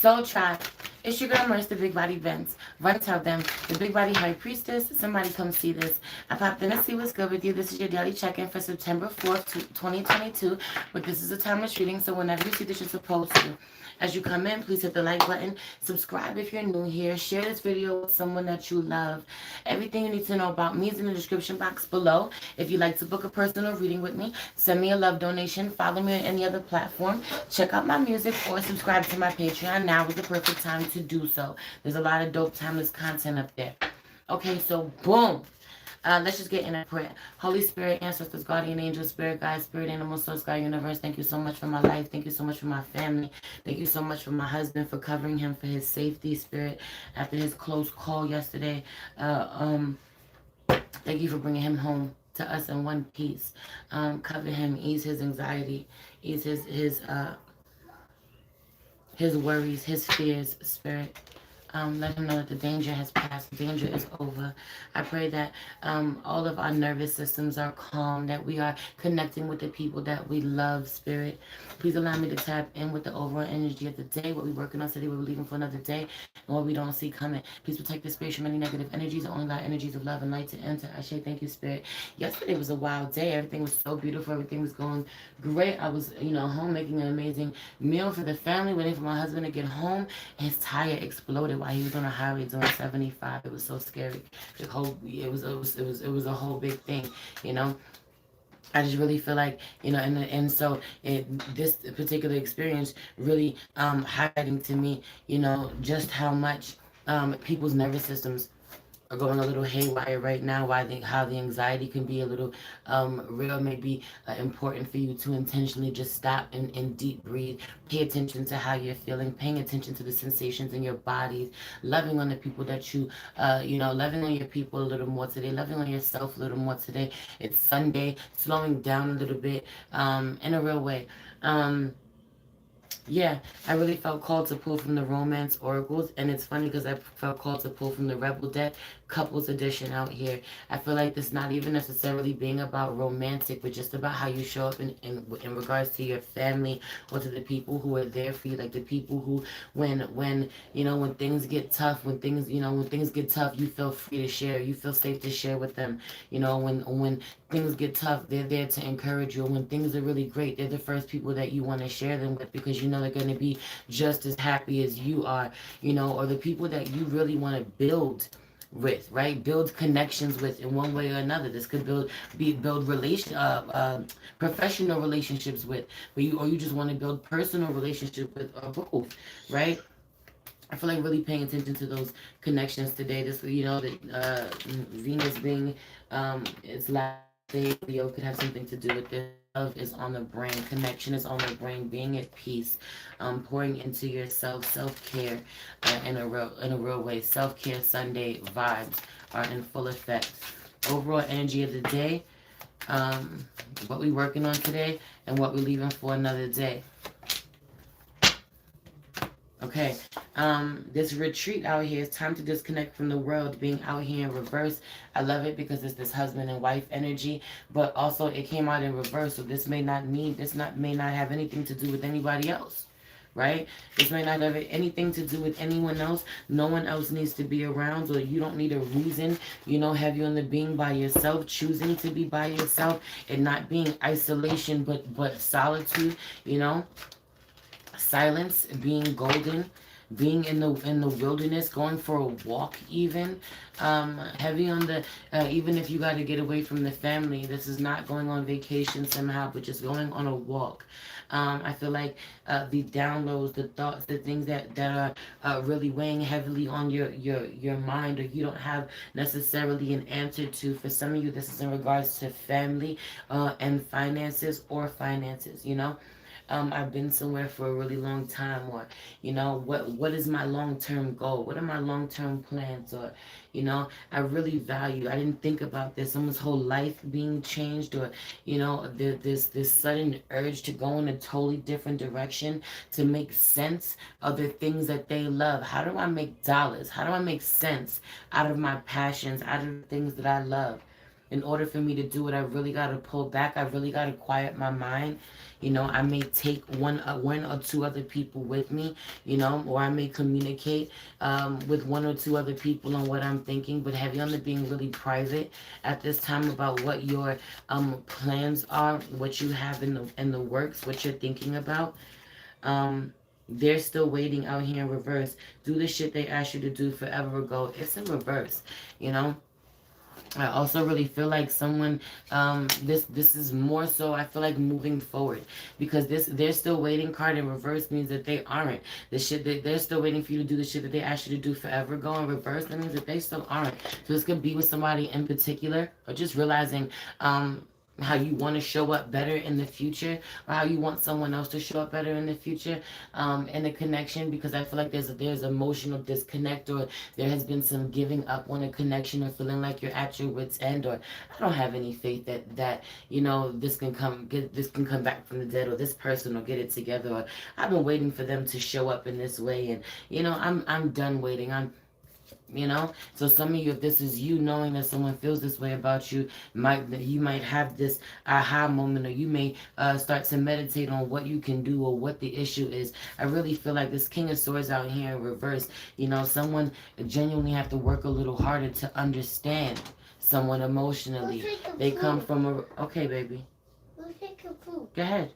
Soul Tribe. It's your girl Merce, the Big Body Vince. Run tell them, the Big Body High Priestess, somebody come see this. I popped in to see what's good with you. This is your daily check-in for September 4th, 2022. But this is a timeless reading, so whenever you see this, you're supposed to. As you come in, please hit the like button. Subscribe if you're new here. Share this video with someone that you love. Everything you need to know about me is in the description box below. If you'd like to book a personal reading with me, send me a love donation. Follow me on any other platform. Check out my music or subscribe to my Patreon. Now is the perfect time to do so. There's a lot of dope, timeless content up there. Okay, so boom. Let's just get in a prayer. Holy Spirit, ancestors, guardian angels, spirit guides, spirit animals, source, God, universe. Thank you so much for my life. Thank you so much for my family. Thank you so much for my husband, for covering him, for his safety, spirit, after his close call yesterday. Thank you for bringing him home to us in one piece. Cover him, ease his anxiety, ease his worries, his fears, spirit. Let him know that the danger has passed, the danger is over. I pray that all of our nervous systems are calm, that we are connecting with the people that we love, spirit. Please allow me to tap in with the overall energy of the day, what we're working on today, what we're leaving for another day, and what we don't see coming. Please protect the space from any negative energies, only allow energies of love and light to enter. I say thank you, spirit. Yesterday was a wild day. Everything was so beautiful. Everything was going great. I was, home making an amazing meal for the family, waiting for my husband to get home. His tire exploded while he was on a highway doing 75. It was so scary. It was a whole big thing, I just really feel like, so this particular experience really highlighting to me, just how much people's nervous systems are going a little haywire right now. How the anxiety can be a little real, maybe important for you to intentionally just stop and deep breathe. Pay attention to how you're feeling, paying attention to the sensations in your bodies, loving on the people that you, loving on your people a little more today, loving on yourself a little more today. It's Sunday, slowing down a little bit in a real way. Yeah, I really felt called to pull from the Romance Oracles, and it's funny because I felt called to pull from the Rebel deck, Couples Edition out here. I feel like this not even necessarily being about romantic, but just about how you show up in regards to your family or to the people who are there for you, like the people who, when things get tough, when things get tough, you feel free to share, you feel safe to share with them. When things get tough, they're there to encourage you. When things are really great, they're the first people that you want to share them with, because they're going to be just as happy as you are, or the people that you really want to build with, right? Build connections with in one way or another. This could build professional relationships with, or you just want to build personal relationships with, or both, right? I feel like really paying attention to those connections today. This, Venus being its last day, Leo could have something to do with this. Love is on the brain, connection is on the brain, being at peace, pouring into yourself, self-care in a real way. Self-care Sunday vibes are in full effect. Overall energy of the day, what we're working on today, and what we're leaving for another day. Okay, this retreat out here, it's time to disconnect from the world, being out here in reverse. I love it because it's this husband and wife energy, but also it came out in reverse, so this may not have anything to do with anybody else, right? This may not have anything to do with anyone else. No one else needs to be around, or you don't need a reason, have you on the being by yourself, choosing to be by yourself, and not being isolation, but solitude, silence being golden, being in the wilderness, going for a walk, even heavy on the even if you got to get away from the family, this is not going on vacation somehow, but just going on a walk. I feel like the downloads, the thoughts, the things that are really weighing heavily on your mind, or you don't have necessarily an answer to. For some of you, this is in regards to family and finances, I've been somewhere for a really long time, or what is my long-term goal, what are my long-term plans, or I really value, I didn't think about this, someone's whole life being changed, or there's this sudden urge to go in a totally different direction, to make sense of the things that they love. How do I make dollars? How do I make sense out of my passions, out of the things that I love? in order for me to do it, I really got to pull back. I really got to quiet my mind. You know, I may take one or two other people with me, you know, or I may communicate with one or two other people on what I'm thinking, but heavy on the being really private at this time about what your plans are, what you have in the works, what you're thinking about. They're still waiting out here in reverse. Do the shit they asked you to do forever ago. It's in reverse, you know. I also really feel like someone, this is more so, I feel like moving forward, because this they're still waiting card in reverse means that they aren't. The shit that they're still waiting for you to do, the shit that they asked you to do forever ago in reverse, that means that they still aren't. So this could be with somebody in particular, or just realizing how you want to show up better in the future, or how you want someone else to show up better in the future, in a connection, because I feel like there's emotional disconnect, or there has been some giving up on a connection, or feeling like you're at your wit's end, or I don't have any faith that you know this can come back from the dead, or this person will get it together, or I've been waiting for them to show up in this way, and you know I'm done waiting. You know, so some of you, if this is you knowing that someone feels this way about you, you might have this aha moment, or you may start to meditate on what you can do or what the issue is. I really feel like this King of Swords out here in reverse, you know, someone genuinely have to work a little harder to understand someone emotionally. They come from a... Okay, baby. Who's taking poop? Go ahead.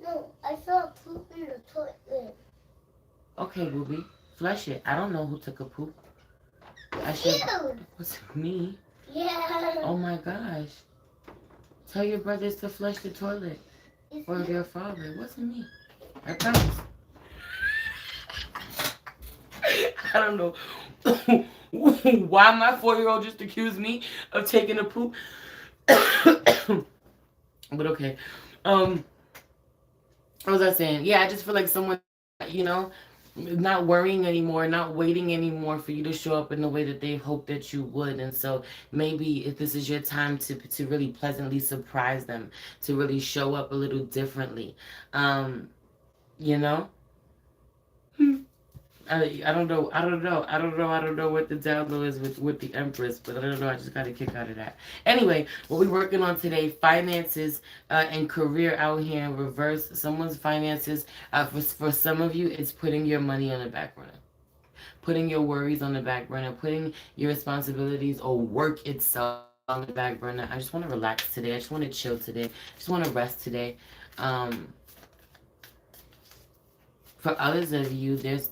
No, I saw poop in the toilet. Okay, booby. Flush it. I don't know who took a poop. I should... Was it me? Yeah. Oh my gosh. Tell your brothers to flush the toilet. Or their father. It wasn't me. I promise. I don't know why my 4-year-old just accused me of taking a poop. But okay. What was I saying? Yeah, I just feel like someone, you know, not worrying anymore, not waiting anymore for you to show up in the way that they hoped that you would. And so maybe if this is your time to really pleasantly surprise them, to really show up a little differently, you know. I don't know what the download is with the Empress, but I don't know. I just got a kick out of that. Anyway, what we're working on today: finances and career out here in reverse. Someone's finances. For some of you, it's putting your money on the back burner, putting your worries on the back burner, putting your responsibilities or work itself on the back burner. I just want to relax today. I just want to chill today. I just want to rest today. For others of you, there's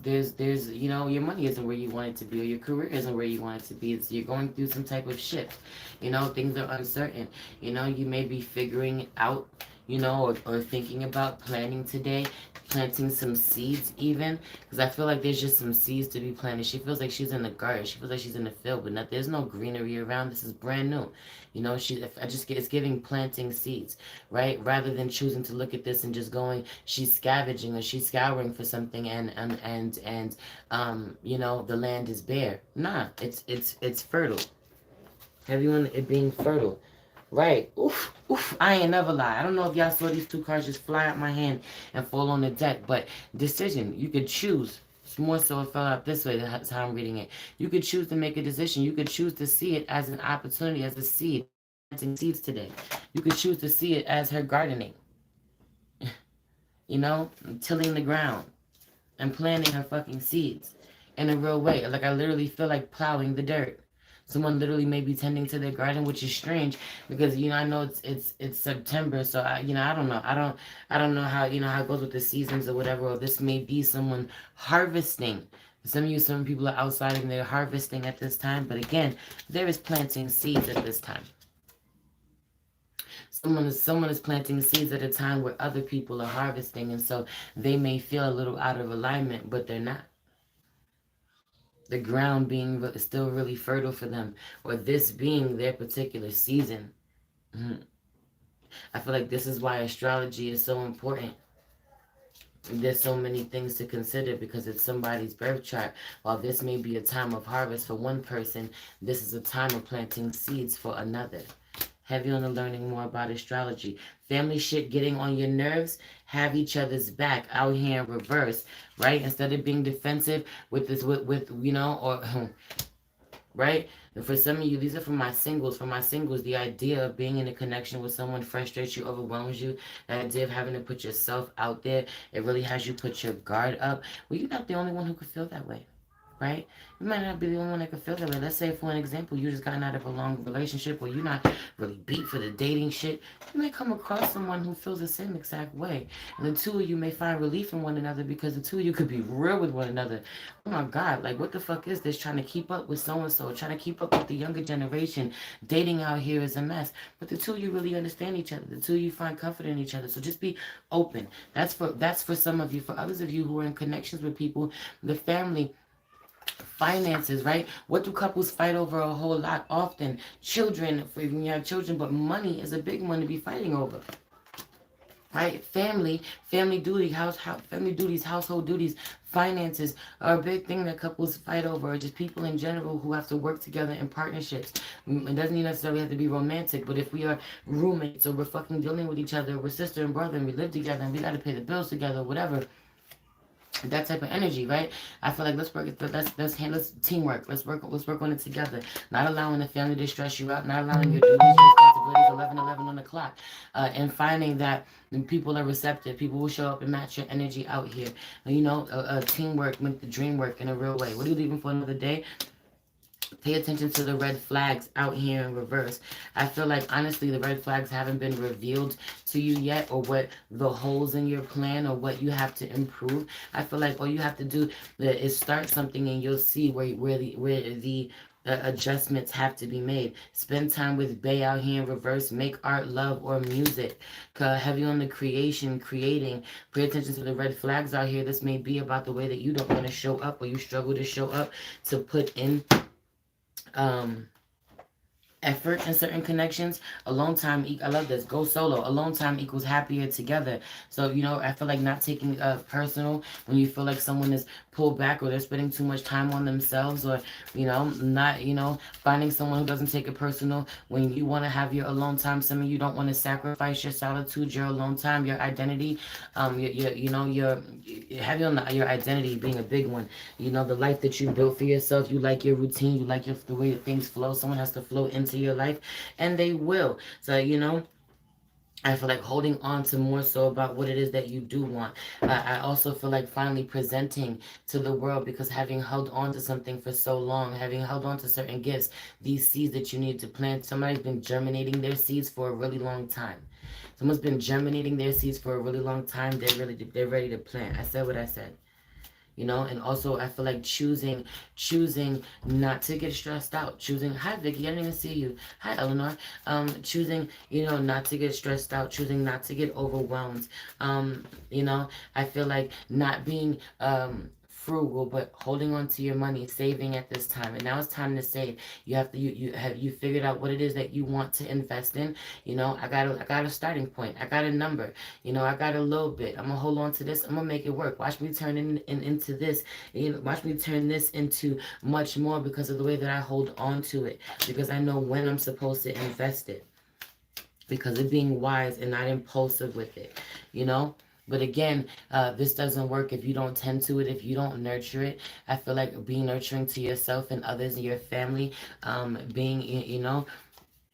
you know, your money isn't where you want it to be, or your career isn't where you want it to be. So you're going through some type of shift. You know, things are uncertain. You know, you may be figuring out, you know, or thinking about planning today, planting some seeds even, because I feel like there's just some seeds to be planted. She feels like she's in the garden. She feels like she's in the field, but there's no greenery around. This is brand new. You know, it's giving planting seeds, right? Rather than choosing to look at this and just going, she's scavenging or she's scouring for something, and you know, the land is bare. Nah, it's fertile. Everyone it being fertile. Right. Oof, oof. I ain't never lie. I don't know if y'all saw these two cards just fly out my hand and fall on the deck, but decision. You could choose. It's more so it fell out this way. That's how I'm reading it. You could choose to make a decision. You could choose to see it as an opportunity, as a seed. Planting seeds today. You could choose to see it as her gardening. You know, tilling the ground and planting her fucking seeds in a real way. Like I literally feel like plowing the dirt. Someone literally may be tending to their garden, which is strange because you know I know it's September, so you know I don't know how, you know, how it goes with the seasons or whatever. Or this may be someone harvesting. Some people are outside and they're harvesting at this time, but again, there is planting seeds at this time. Someone is planting seeds at a time where other people are harvesting, and so they may feel a little out of alignment, but they're not. The ground being still really fertile for them, or this being their particular season. I feel like this is why astrology is so important. There's so many things to consider because it's somebody's birth chart. While this may be a time of harvest for one person, this is a time of planting seeds for another. Heavy on the learning more about astrology. Family shit getting on your nerves, have each other's back out here in reverse, right? Instead of being defensive with this, with you know, or right? And for some of you, these are for my singles. For my singles, the idea of being in a connection with someone frustrates you, overwhelms you. The idea of having to put yourself out there, it really has you put your guard up. Well, you're not the only one who could feel that way, right? You might not be the only one that could feel that way. Let's say, for an example, you just gotten out of a long relationship where you're not really beat for the dating shit. You may come across someone who feels the same exact way. And the two of you may find relief in one another because the two of you could be real with one another. Oh my God, like what the fuck is this? Trying to keep up with so-and-so, trying to keep up with the younger generation. Dating out here is a mess. But the two of you really understand each other. The two of you find comfort in each other. So just be open. That's for some of you. For others of you who are in connections with people, the family, finances, right? What do couples fight over a whole lot often? Children, for when you have children, but money is a big one to be fighting over. Right? Family duty, family duties, household duties, finances are a big thing that couples fight over, or just people in general who have to work together in partnerships. It doesn't even necessarily have to be romantic, but if we are roommates or we're fucking dealing with each other, we're sister and brother and we live together and we got to pay the bills together, whatever, that type of energy, right? I feel like let's handle teamwork. Let's work on it together. Not allowing the family to stress you out, not allowing your duties, your responsibilities 11 on the clock, and finding that people are receptive. People will show up and match your energy out here. Teamwork make the dream work in a real way. What are you leaving for another day? Pay attention to the red flags out here in reverse. I feel like, honestly, the red flags haven't been revealed to you yet, or what the holes in your plan, or what you have to improve. I feel like all you have to do is start something, and you'll see where the adjustments have to be made. Spend time with Bay out here in reverse. Make art, love, or music. Heavy on the creating. Pay attention to the red flags out here. This may be about the way that you don't want to show up, or you struggle to show up, to put in um effort in certain connections. Alone time, I love this, go solo. Alone time equals happier together. So I feel like not taking personal when you feel like someone is pulled back, or they're spending too much time on themselves, or not finding someone who doesn't take it personal when you want to have your alone time. Some of you don't want to sacrifice your solitude, your alone time, your identity, your heavy on your identity being a big one. The life that you built for yourself. You like your routine, you like the way that things flow. Someone has to flow into your life, and they will. So I feel like holding on to more so about what it is that you do want. I also feel like finally presenting to the world, because having held on to something for so long, having held on to certain gifts, these seeds that you need to plant, somebody's been germinating their seeds for a really long time. Someone's been germinating their seeds for a really long time. They're ready to plant. I said what I said. And also I feel like choosing not to get stressed out, choosing, hi Vicky, I didn't even see you, hi Eleanor, choosing, not to get stressed out, choosing not to get overwhelmed. I feel like not being frugal, but holding on to your money, saving at this time. And now it's time to save. You have to you figured out what it is that you want to invest in. I got a starting point. I got a number. I got a little bit. I'm gonna hold on to this. I'm gonna make it work. Watch me turn into this. Watch me turn this into much more, because of the way that I hold on to it. Because I know when I'm supposed to invest it. Because of being wise and not impulsive with it. But again, this doesn't work if you don't tend to it, if you don't nurture it. I feel like being nurturing to yourself and others in your family, being,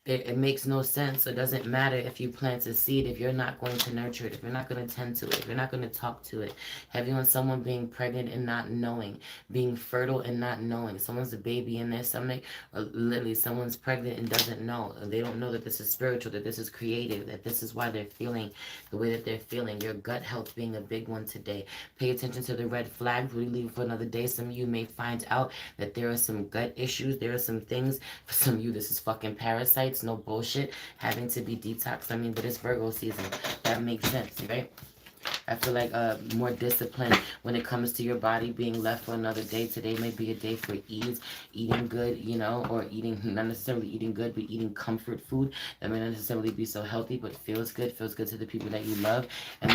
it makes no sense. It doesn't matter if you plant a seed if you're not going to nurture it, if you're not going to tend to it, if you're not going to talk to it. Heavy on someone being pregnant and not knowing, being fertile and not knowing. Someone's a baby in their stomach, or literally someone's pregnant and doesn't know. They don't know that this is spiritual, that this is creative, that this is why they're feeling the way that they're feeling. Your gut health being a big one today. Pay attention to the red flags. We leave for another day. Some of you may find out that there are some gut issues. There are some things. For some of you, this is fucking parasites. No bullshit, having to be detoxed. But it's Virgo season. That makes sense, right? I feel like more discipline when it comes to your body being left for another day. Today may be a day for ease, eating good, or eating, not necessarily eating good, but eating comfort food that may not necessarily be so healthy, but feels good to the people that you love. And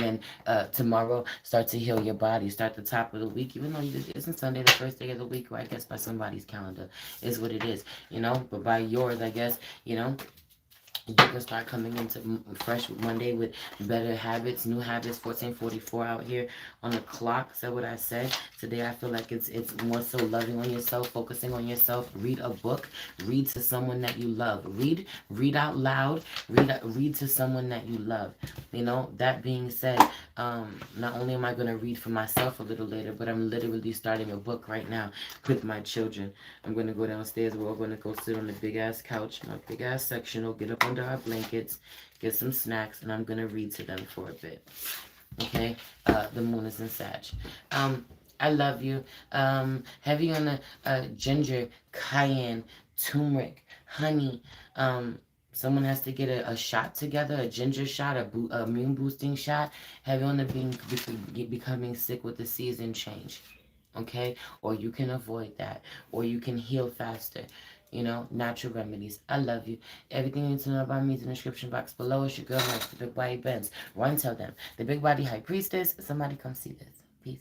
then tomorrow, start to heal your body. Start the top of the week, even though it isn't Sunday, the first day of the week, or I guess by somebody's calendar is what it is, but by yours, I guess, You can start coming into fresh Monday with better habits, new habits. 1444 out here on the clock. Said what I said today. I feel like it's more so loving on yourself, focusing on yourself. Read a book. Read to someone that you love. Read out loud. Read to someone that you love. You know. That being said, not only am I gonna read for myself a little later, but I'm literally starting a book right now with my children. I'm gonna go downstairs. We're all gonna go sit on the big ass couch, my big ass sectional, get up under our blankets, get some snacks, and I'm gonna read to them for a bit. Okay? The moon is in Sag. I love you. Heavy on the ginger, cayenne, turmeric, honey. Someone has to get a shot together, a ginger shot, a immune boosting shot. Heavy on the becoming sick with the season change. Okay? Or you can avoid that. Or you can heal faster. You know, natural remedies. I love you. Everything you need to know about me is in the description box below. It's your girl, the Big Body Benz. Run, tell them. The Big Body High Priestess. Somebody come see this.